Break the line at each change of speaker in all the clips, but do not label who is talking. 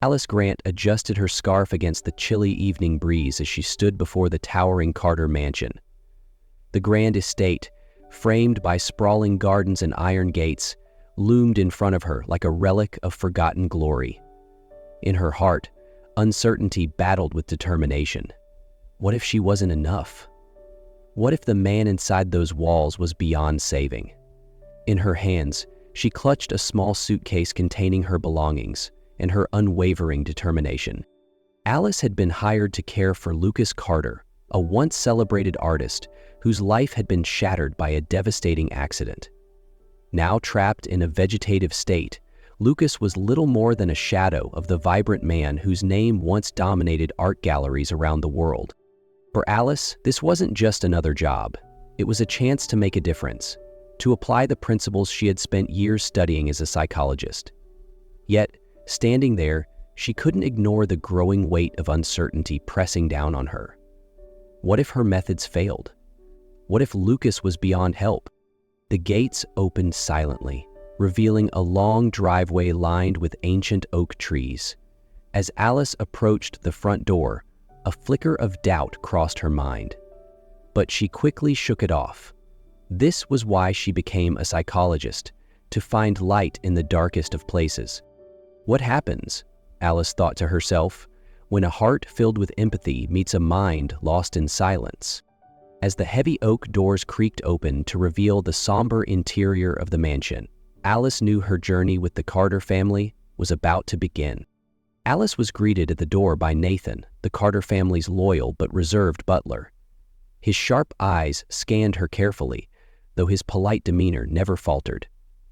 Alice Grant adjusted her scarf against the chilly evening breeze as she stood before the towering Carter mansion. The grand estate, framed by sprawling gardens and iron gates, loomed in front of her like a relic of forgotten glory. In her heart, uncertainty battled with determination. What if she wasn't enough? What if the man inside those walls was beyond saving? In her hands, she clutched a small suitcase containing her belongings and her unwavering determination. Alice had been hired to care for Lucas Carter, a once celebrated artist whose life had been shattered by a devastating accident. Now trapped in a vegetative state, Lucas was little more than a shadow of the vibrant man whose name once dominated art galleries around the world. For Alice, this wasn't just another job. It was a chance to make a difference, to apply the principles she had spent years studying as a psychologist. Yet, standing there, she couldn't ignore the growing weight of uncertainty pressing down on her. What if her methods failed? What if Lucas was beyond help? The gates opened silently, revealing a long driveway lined with ancient oak trees. As Alice approached the front door, a flicker of doubt crossed her mind. But she quickly shook it off. This was why she became a psychologist, to find light in the darkest of places. What happens, Alice thought to herself, when a heart filled with empathy meets a mind lost in silence? As the heavy oak doors creaked open to reveal the somber interior of the mansion, Alice knew her journey with the Carter family was about to begin. Alice was greeted at the door by Nathan, the Carter family's loyal but reserved butler. His sharp eyes scanned her carefully, though his polite demeanor never faltered.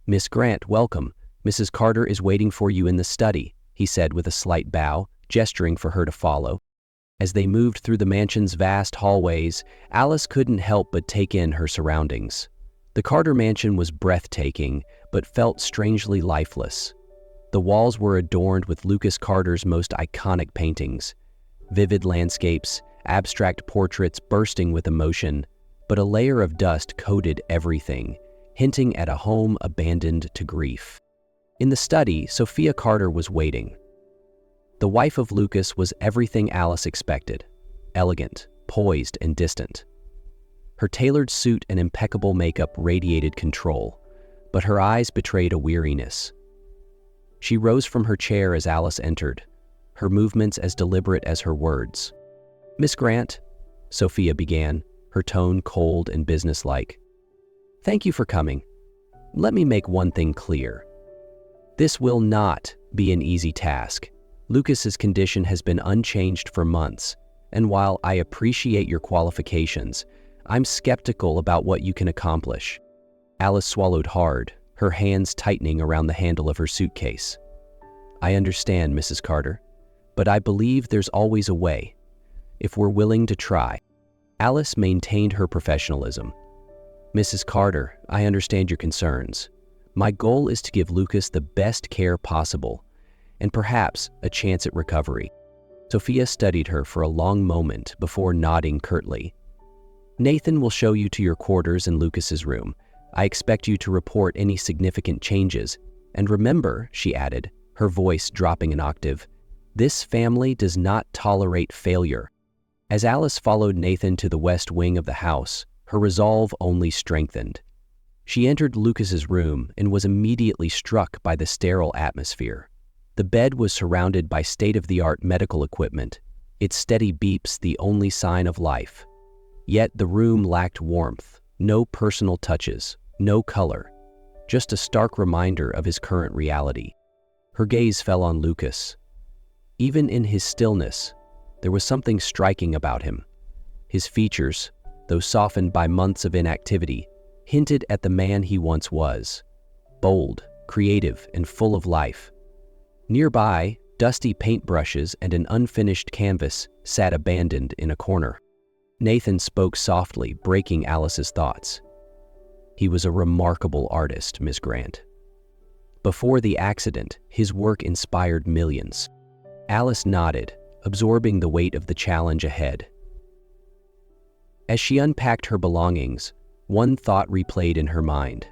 "Miss Grant, welcome. Mrs. Carter is waiting for you in the study," he said with a slight bow, gesturing for her to follow. As they moved through the mansion's vast hallways, Alice couldn't help but take in her surroundings. The Carter mansion was breathtaking, but felt strangely lifeless. The walls were adorned with Lucas Carter's most iconic paintings, vivid landscapes, abstract portraits bursting with emotion, but a layer of dust coated everything, hinting at a home abandoned to grief. In the study, Sophia Carter was waiting. The wife of Lucas was everything Alice expected: elegant, poised, and distant. Her tailored suit and impeccable makeup radiated control, but her eyes betrayed a weariness. She rose from her chair as Alice entered, her movements as deliberate as her words. "Miss Grant," Sophia began, her tone cold and businesslike. "Thank you for coming. Let me make one thing clear. This will not be an easy task. Lucas's condition has been unchanged for months, and while I appreciate your qualifications, I'm skeptical about what you can accomplish." Alice swallowed hard, her hands tightening around the handle of her suitcase. "I understand, Mrs. Carter, but I believe there's always a way, if we're willing to try." Alice maintained her professionalism. "Mrs. Carter, I understand your concerns. My goal is to give Lucas the best care possible, and perhaps a chance at recovery." Sophia studied her for a long moment before nodding curtly. "Nathan will show you to your quarters in Lucas's room. I expect you to report any significant changes. And remember," she added, her voice dropping an octave, "this family does not tolerate failure." As Alice followed Nathan to the west wing of the house, her resolve only strengthened. She entered Lucas's room and was immediately struck by the sterile atmosphere. The bed was surrounded by state-of-the-art medical equipment, its steady beeps the only sign of life. Yet the room lacked warmth, no personal touches, no color, just a stark reminder of his current reality. Her gaze fell on Lucas. Even in his stillness, there was something striking about him. His features, though softened by months of inactivity, hinted at the man he once was: bold, creative, and full of life. Nearby, dusty paintbrushes and an unfinished canvas sat abandoned in a corner. Nathan spoke softly, breaking Alice's thoughts. "He was a remarkable artist, Miss Grant. Before the accident, his work inspired millions." Alice nodded, absorbing the weight of the challenge ahead. As she unpacked her belongings, one thought replayed in her mind.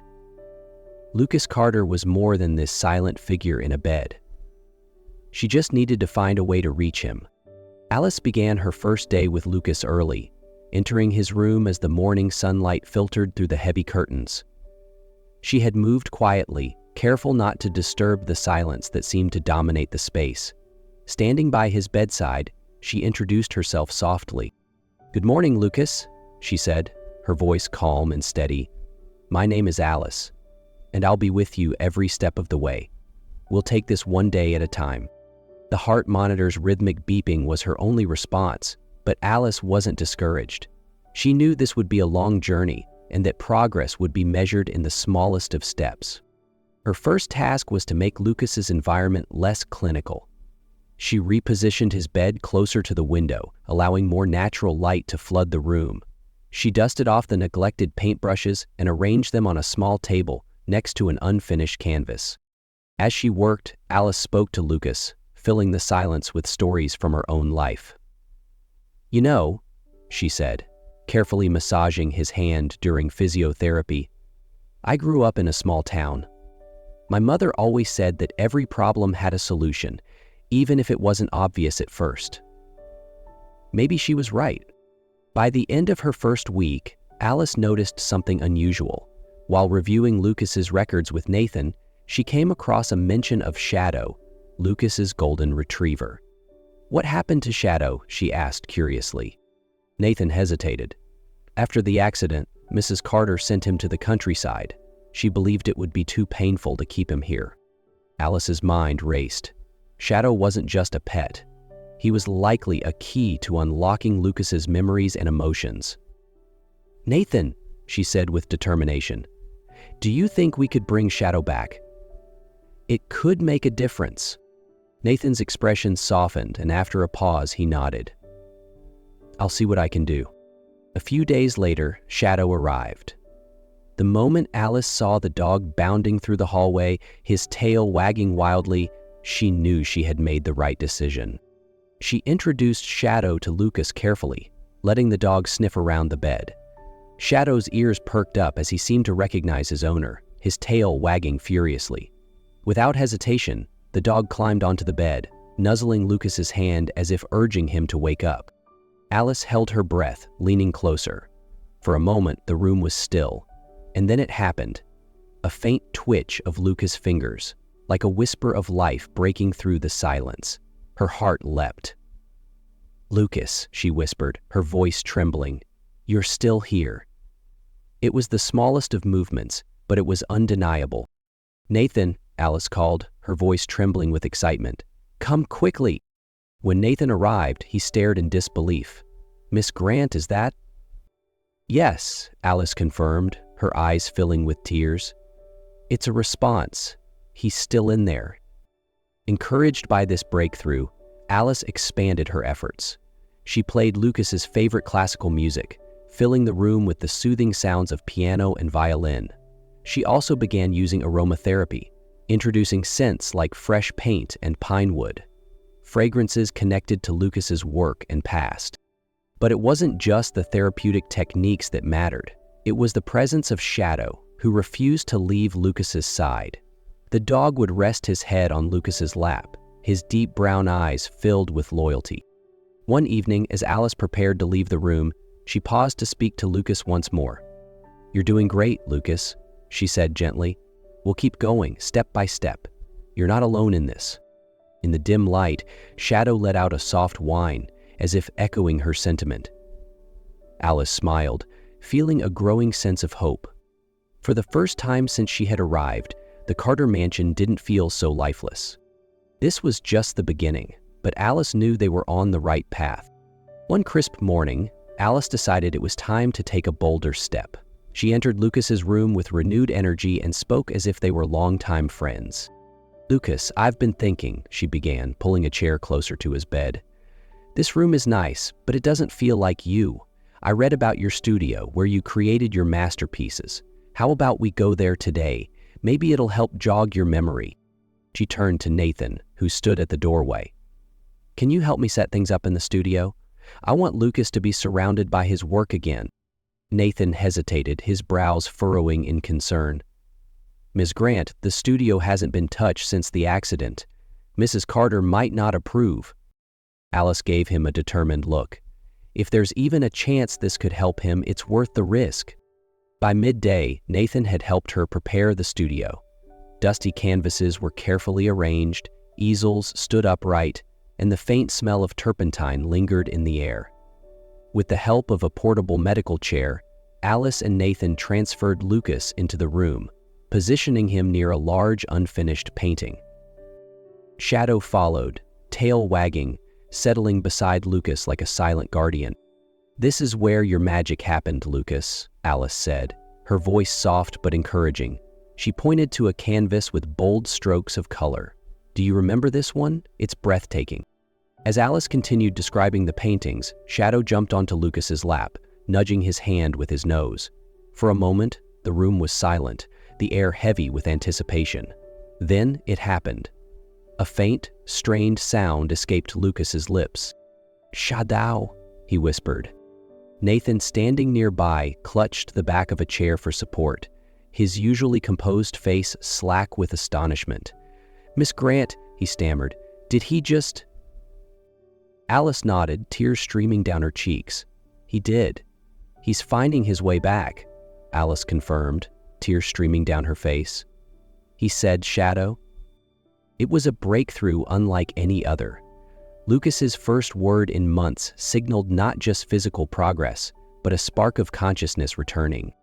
Lucas Carter was more than this silent figure in a bed. She just needed to find a way to reach him. Alice began her first day with Lucas early, entering his room as the morning sunlight filtered through the heavy curtains. She had moved quietly, careful not to disturb the silence that seemed to dominate the space. Standing by his bedside, she introduced herself softly. "Good morning, Lucas," she said, her voice calm and steady. "My name is Alice, and I'll be with you every step of the way. We'll take this one day at a time." The heart monitor's rhythmic beeping was her only response, but Alice wasn't discouraged. She knew this would be a long journey and that progress would be measured in the smallest of steps. Her first task was to make Lucas's environment less clinical. She repositioned his bed closer to the window, allowing more natural light to flood the room. She dusted off the neglected paintbrushes and arranged them on a small table next to an unfinished canvas. As she worked, Alice spoke to Lucas, filling the silence with stories from her own life. "You know," she said, carefully massaging his hand during physiotherapy, "I grew up in a small town. My mother always said that every problem had a solution, even if it wasn't obvious at first." Maybe she was right. By the end of her first week, Alice noticed something unusual. While reviewing Lucas's records with Nathan, she came across a mention of Shadow, Lucas's golden retriever. "What happened to Shadow?" she asked curiously. Nathan hesitated. "After the accident, Mrs. Carter sent him to the countryside. She believed it would be too painful to keep him here." Alice's mind raced. Shadow wasn't just a pet. He was likely a key to unlocking Lucas's memories and emotions. "Nathan," she said with determination, "do you think we could bring Shadow back?" "It could make a difference." Nathan's expression softened, and after a pause, he nodded. "I'll see what I can do." A few days later, Shadow arrived. The moment Alice saw the dog bounding through the hallway, his tail wagging wildly, she knew she had made the right decision. She introduced Shadow to Lucas carefully, letting the dog sniff around the bed. Shadow's ears perked up as he seemed to recognize his owner, his tail wagging furiously. Without hesitation, the dog climbed onto the bed, nuzzling Lucas's hand as if urging him to wake up. Alice held her breath, leaning closer. For a moment, the room was still, and then it happened. A faint twitch of Lucas' fingers, like a whisper of life breaking through the silence. Her heart leapt. "Lucas," she whispered, her voice trembling, "you're still here." It was the smallest of movements, but it was undeniable. "Nathan," Alice called, her voice trembling with excitement. "Come quickly." When Nathan arrived, he stared in disbelief. "Miss Grant, is that?" "Yes," Alice confirmed, her eyes filling with tears. "It's a response. He's still in there." Encouraged by this breakthrough, Alice expanded her efforts. She played Lucas's favorite classical music, filling the room with the soothing sounds of piano and violin. She also began using aromatherapy, introducing scents like fresh paint and pine wood, fragrances connected to Lucas's work and past. But it wasn't just the therapeutic techniques that mattered. It was the presence of Shadow, who refused to leave Lucas's side. The dog would rest his head on Lucas's lap, his deep brown eyes filled with loyalty. One evening, as Alice prepared to leave the room, she paused to speak to Lucas once more. "You're doing great, Lucas," she said gently. "We'll keep going, step by step. You're not alone in this." In the dim light, Shadow let out a soft whine, as if echoing her sentiment. Alice smiled, feeling a growing sense of hope. For the first time since she had arrived, the Carter mansion didn't feel so lifeless. This was just the beginning, but Alice knew they were on the right path. One crisp morning, Alice decided it was time to take a bolder step. She entered Lucas's room with renewed energy and spoke as if they were longtime friends. "Lucas, I've been thinking," she began, pulling a chair closer to his bed. "This room is nice, but it doesn't feel like you. I read about your studio, where you created your masterpieces. How about we go there today? Maybe it'll help jog your memory." She turned to Nathan, who stood at the doorway. "Can you help me set things up in the studio? I want Lucas to be surrounded by his work again." Nathan hesitated, his brows furrowing in concern. "Ms. Grant, the studio hasn't been touched since the accident. Mrs. Carter might not approve. Alice gave him a determined look. If there's even a chance this could help him, it's worth the risk. By midday, Nathan had helped her prepare the studio. Dusty canvases were carefully arranged, easels stood upright, and the faint smell of turpentine lingered in the air. With the help of a portable medical chair, Alice and Nathan transferred Lucas into the room, positioning him near a large unfinished painting. Shadow followed, tail wagging, settling beside Lucas like a silent guardian. "This is where your magic happened, Lucas," Alice said, her voice soft but encouraging. She pointed to a canvas with bold strokes of color. "Do you remember this one? It's breathtaking." As Alice continued describing the paintings, Shadow jumped onto Lucas's lap, nudging his hand with his nose. For a moment, the room was silent, the air heavy with anticipation. Then it happened. A faint, strained sound escaped Lucas's lips. "Shadow," he whispered. Nathan, standing nearby, clutched the back of a chair for support, his usually composed face slack with astonishment. "Miss Grant," he stammered, "did he just—" Alice nodded, tears streaming down her cheeks. "He did. He's finding his way back," Alice confirmed, tears streaming down her face. "He said, Shadow." It was a breakthrough unlike any other. Lucas's first word in months signaled not just physical progress, but a spark of consciousness returning.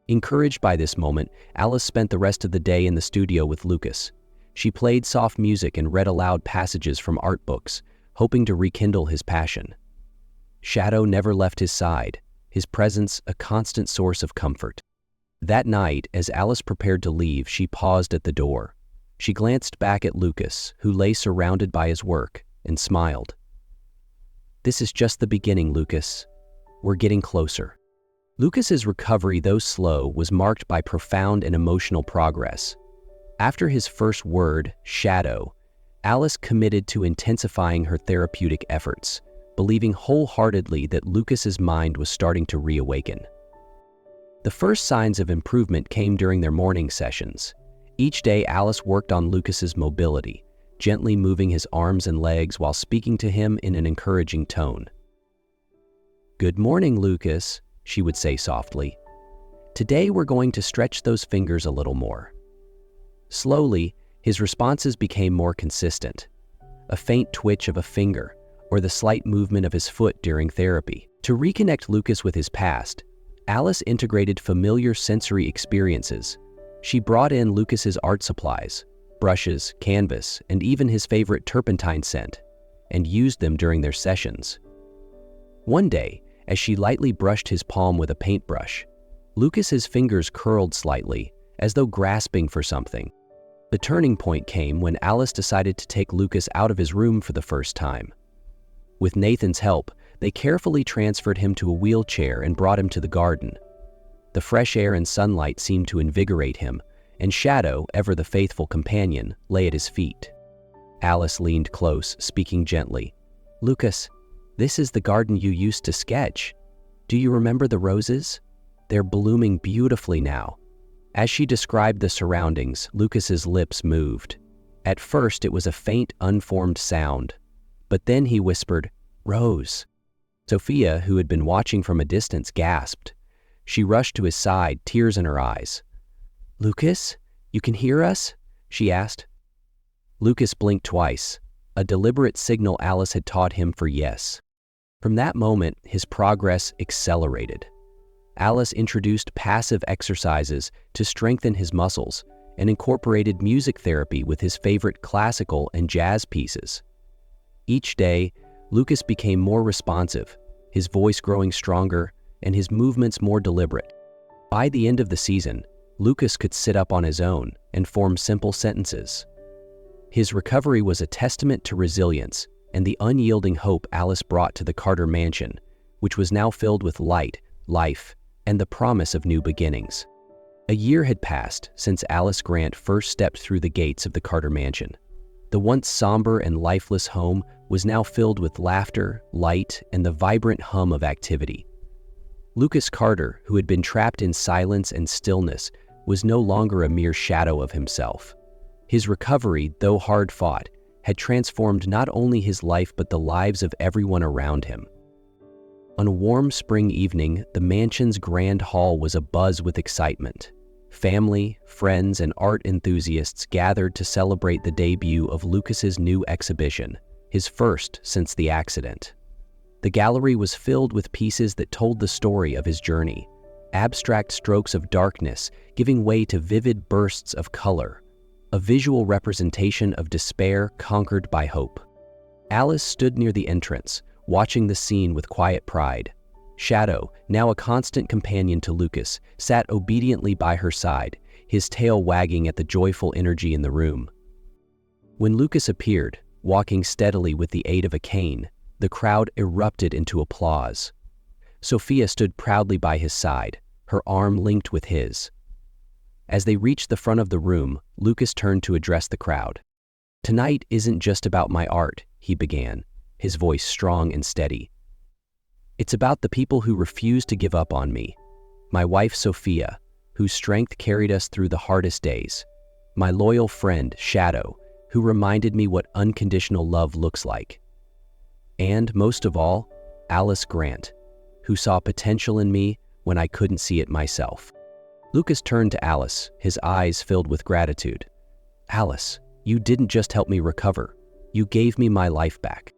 Encouraged by this moment, Alice spent the rest of the day in the studio with Lucas. She played soft music and read aloud passages from art books, hoping to rekindle his passion. Shadow never left his side, his presence a constant source of comfort. That night, as Alice prepared to leave, she paused at the door. She glanced back at Lucas, who lay surrounded by his work, and smiled. "This is just the beginning, Lucas. We're getting closer." Lucas's recovery, though slow, was marked by profound and emotional progress. After his first word, Shadow, Alice committed to intensifying her therapeutic efforts, believing wholeheartedly that Lucas's mind was starting to reawaken. The first signs of improvement came during their morning sessions. Each day, Alice worked on Lucas's mobility, gently moving his arms and legs while speaking to him in an encouraging tone. "Good morning, Lucas," she would say softly. "Today we're going to stretch those fingers a little more." Slowly, his responses became more consistent. A faint twitch of a finger, or the slight movement of his foot during therapy. To reconnect Lucas with his past, Alice integrated familiar sensory experiences. She brought in Lucas's art supplies, brushes, canvas, and even his favorite turpentine scent, and used them during their sessions. One day, as she lightly brushed his palm with a paintbrush, Lucas's fingers curled slightly, as though grasping for something. The turning point came when Alice decided to take Lucas out of his room for the first time. With Nathan's help, they carefully transferred him to a wheelchair and brought him to the garden. The fresh air and sunlight seemed to invigorate him, and Shadow, ever the faithful companion, lay at his feet. Alice leaned close, speaking gently. "Lucas, this is the garden you used to sketch. Do you remember the roses? They're blooming beautifully now." As she described the surroundings, Lucas's lips moved. At first, it was a faint, unformed sound, but then he whispered, "Rose." Sophia, who had been watching from a distance, gasped. She rushed to his side, tears in her eyes. "Lucas, you can hear us?" she asked. Lucas blinked twice, a deliberate signal Alice had taught him for yes. From that moment, his progress accelerated. Alice introduced passive exercises to strengthen his muscles and incorporated music therapy with his favorite classical and jazz pieces. Each day, Lucas became more responsive, his voice growing stronger and his movements more deliberate. By the end of the season, Lucas could sit up on his own and form simple sentences. His recovery was a testament to resilience and the unyielding hope Alice brought to the Carter mansion, which was now filled with light, life, and the promise of new beginnings. A year had passed since Alice Grant first stepped through the gates of the Carter mansion. The once somber and lifeless home was now filled with laughter, light, and the vibrant hum of activity. Lucas Carter, who had been trapped in silence and stillness, was no longer a mere shadow of himself. His recovery, though hard-fought, had transformed not only his life but the lives of everyone around him. On a warm spring evening, the mansion's grand hall was abuzz with excitement. Family, friends, and art enthusiasts gathered to celebrate the debut of Lucas's new exhibition, his first since the accident. The gallery was filled with pieces that told the story of his journey, abstract strokes of darkness giving way to vivid bursts of color, a visual representation of despair conquered by hope. Alice stood near the entrance, watching the scene with quiet pride. Shadow, now a constant companion to Lucas, sat obediently by her side, his tail wagging at the joyful energy in the room. When Lucas appeared, walking steadily with the aid of a cane, the crowd erupted into applause. Sophia stood proudly by his side, her arm linked with his. As they reached the front of the room, Lucas turned to address the crowd. "Tonight isn't just about my art," he began, his voice strong and steady. "It's about the people who refuse to give up on me. My wife Sophia, whose strength carried us through the hardest days. My loyal friend Shadow, who reminded me what unconditional love looks like. And most of all, Alice Grant, who saw potential in me when I couldn't see it myself." Lucas turned to Alice, his eyes filled with gratitude. "Alice, you didn't just help me recover. You gave me my life back."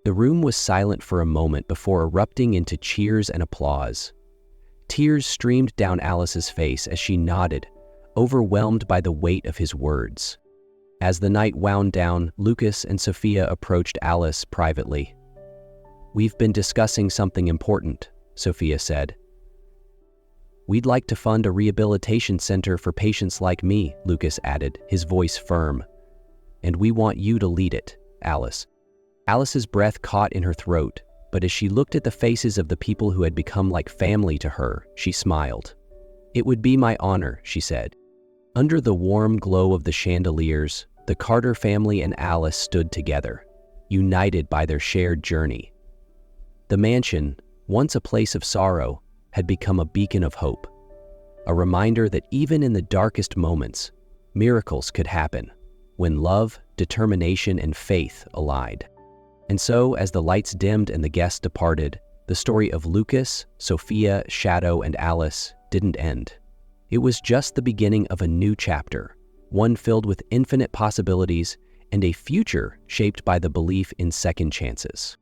The room was silent for a moment before erupting into cheers and applause. Tears streamed down Alice's face as she nodded, overwhelmed by the weight of his words. As the night wound down, Lucas and Sophia approached Alice privately. "We've been discussing something important," Sophia said. "We'd like to fund a rehabilitation center for patients like me," Lucas added, his voice firm. "And we want you to lead it, Alice." Alice's breath caught in her throat, but as she looked at the faces of the people who had become like family to her, she smiled. "It would be my honor," she said. Under the warm glow of the chandeliers, the Carter family and Alice stood together, united by their shared journey. The mansion, once a place of sorrow, had become a beacon of hope, a reminder that even in the darkest moments, miracles could happen when love, determination, and faith allied. And so, as the lights dimmed and the guests departed, the story of Lucas, Sophia, Shadow, and Alice didn't end. It was just the beginning of a new chapter, one filled with infinite possibilities and a future shaped by the belief in second chances.